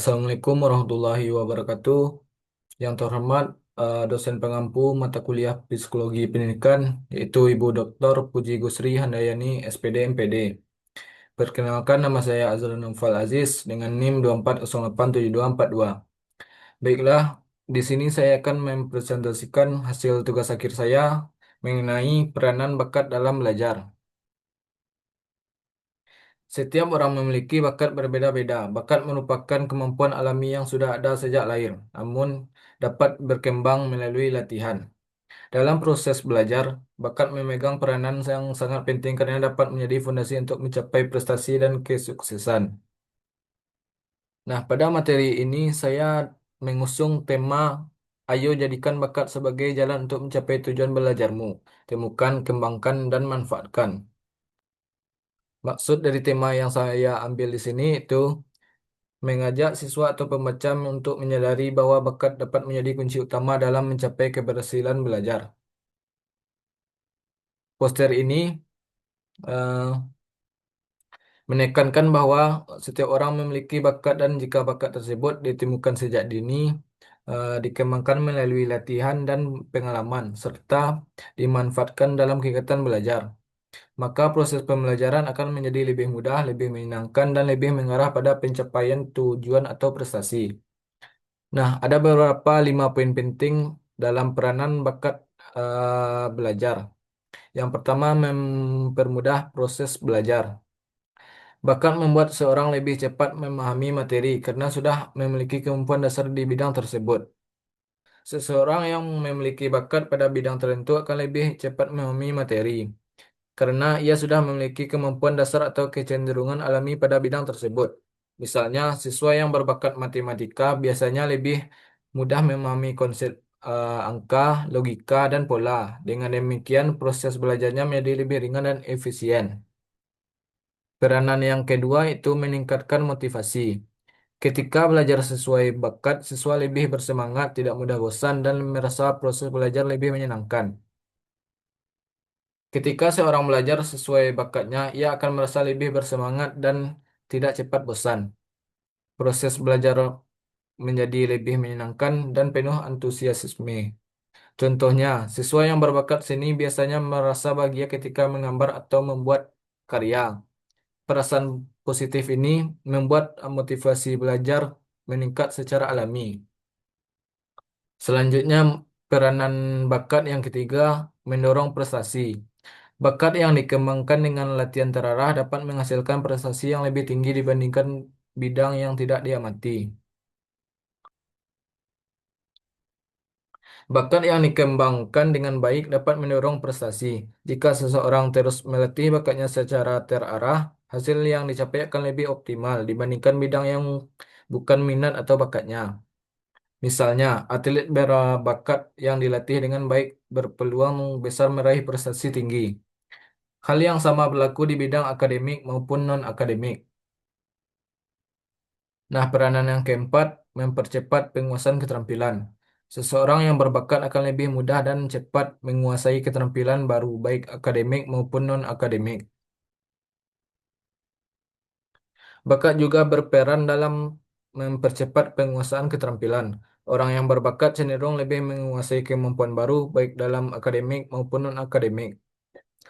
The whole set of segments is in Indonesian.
Assalamualaikum warahmatullahi wabarakatuh. Yang terhormat dosen pengampu mata kuliah Psikologi Pendidikan, yaitu Ibu Dr. Puji Gusri Handayani, SPD MPD. Perkenalkan, nama saya Azrul Naufal Aziz dengan NIM 240872242. Baiklah, di sini saya akan mempresentasikan hasil tugas akhir saya mengenai peranan bakat dalam belajar. Setiap orang memiliki bakat berbeda-beda. Bakat merupakan kemampuan alami yang sudah ada sejak lahir, namun dapat berkembang melalui latihan. Dalam proses belajar, bakat memegang peranan yang sangat penting karena dapat menjadi fondasi untuk mencapai prestasi dan kesuksesan. Nah, pada materi ini saya mengusung tema Ayo jadikan bakat sebagai jalan untuk mencapai tujuan belajarmu. Temukan, kembangkan, dan manfaatkan. Maksud dari tema yang saya ambil di sini itu mengajak siswa atau pembaca untuk menyadari bahwa bakat dapat menjadi kunci utama dalam mencapai keberhasilan belajar. Poster ini eh, menekankan bahwa setiap orang memiliki bakat dan jika bakat tersebut ditemukan sejak dini, dikembangkan melalui latihan dan pengalaman, serta dimanfaatkan dalam kegiatan belajar, maka proses pembelajaran akan menjadi lebih mudah, lebih menyenangkan, dan lebih mengarah pada pencapaian tujuan atau prestasi. Nah, ada beberapa 5 poin penting dalam peranan bakat belajar. Yang pertama, mempermudah proses belajar. Bakat membuat seorang lebih cepat memahami materi karena sudah memiliki kemampuan dasar di bidang tersebut. Seseorang yang memiliki bakat pada bidang tertentu akan lebih cepat memahami materi karena ia sudah memiliki kemampuan dasar atau kecenderungan alami pada bidang tersebut. Misalnya, siswa yang berbakat matematika biasanya lebih mudah memahami konsep angka, logika, dan pola. Dengan demikian, proses belajarnya menjadi lebih ringan dan efisien. Peranan yang kedua itu meningkatkan motivasi. Ketika belajar sesuai bakat, siswa lebih bersemangat, tidak mudah bosan, dan merasa proses belajar lebih menyenangkan. Ketika seorang belajar sesuai bakatnya, ia akan merasa lebih bersemangat dan tidak cepat bosan. Proses belajar menjadi lebih menyenangkan dan penuh antusiasme. Contohnya, siswa yang berbakat seni biasanya merasa bahagia ketika menggambar atau membuat karya. Perasaan positif ini membuat motivasi belajar meningkat secara alami. Selanjutnya, peranan bakat yang ketiga, mendorong prestasi. Bakat yang dikembangkan dengan latihan terarah dapat menghasilkan prestasi yang lebih tinggi dibandingkan bidang yang tidak diamati. Bakat yang dikembangkan dengan baik dapat mendorong prestasi. Jika seseorang terus melatih bakatnya secara terarah, hasil yang dicapai akan lebih optimal dibandingkan bidang yang bukan minat atau bakatnya. Misalnya, atlet berbakat yang dilatih dengan baik berpeluang besar meraih prestasi tinggi. Hal yang sama berlaku di bidang akademik maupun non-akademik. Nah, peranan yang keempat, mempercepat penguasaan keterampilan. Seseorang yang berbakat akan lebih mudah dan cepat menguasai keterampilan baru, baik akademik maupun non-akademik. Bakat juga berperan dalam mempercepat penguasaan keterampilan. Orang yang berbakat cenderung lebih menguasai kemampuan baru, baik dalam akademik maupun non-akademik.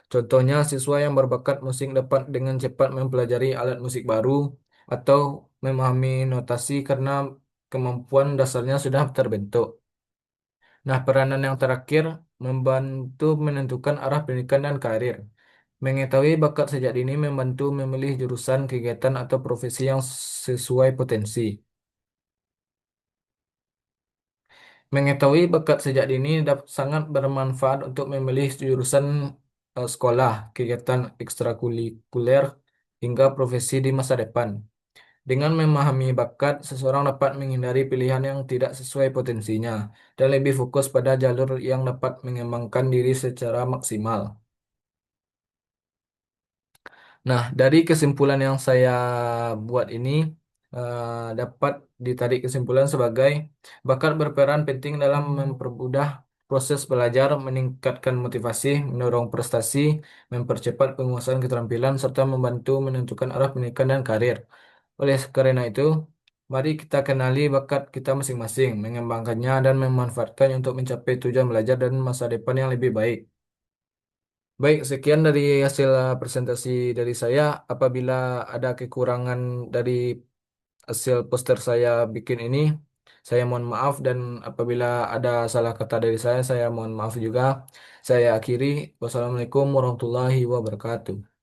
Contohnya, siswa yang berbakat musik dapat dengan cepat mempelajari alat musik baru atau memahami notasi karena kemampuan dasarnya sudah terbentuk. Nah, peranan yang terakhir membantu menentukan arah pendidikan dan karir. Mengetahui bakat sejak dini membantu memilih jurusan, kegiatan, atau profesi yang sesuai potensi. Mengetahui bakat sejak dini sangat bermanfaat untuk memilih jurusan sekolah, kegiatan ekstrakurikuler, hingga profesi di masa depan. Dengan memahami bakat, seseorang dapat menghindari pilihan yang tidak sesuai potensinya dan lebih fokus pada jalur yang dapat mengembangkan diri secara maksimal. Nah, dari kesimpulan yang saya buat ini, dapat ditarik kesimpulan sebagai bakat berperan penting dalam mempermudah proses belajar, meningkatkan motivasi, mendorong prestasi, mempercepat penguasaan keterampilan, serta membantu menentukan arah pendidikan dan karir. Oleh karena itu, Mari kita kenali bakat kita masing-masing, mengembangkannya dan memanfaatkannya untuk mencapai tujuan belajar dan masa depan yang lebih baik. Baik, sekian dari hasil presentasi dari saya. Apabila ada kekurangan dari hasil poster saya bikin ini, saya mohon maaf dan apabila ada salah kata dari saya mohon maaf juga. Saya akhiri. Wassalamualaikum warahmatullahi wabarakatuh.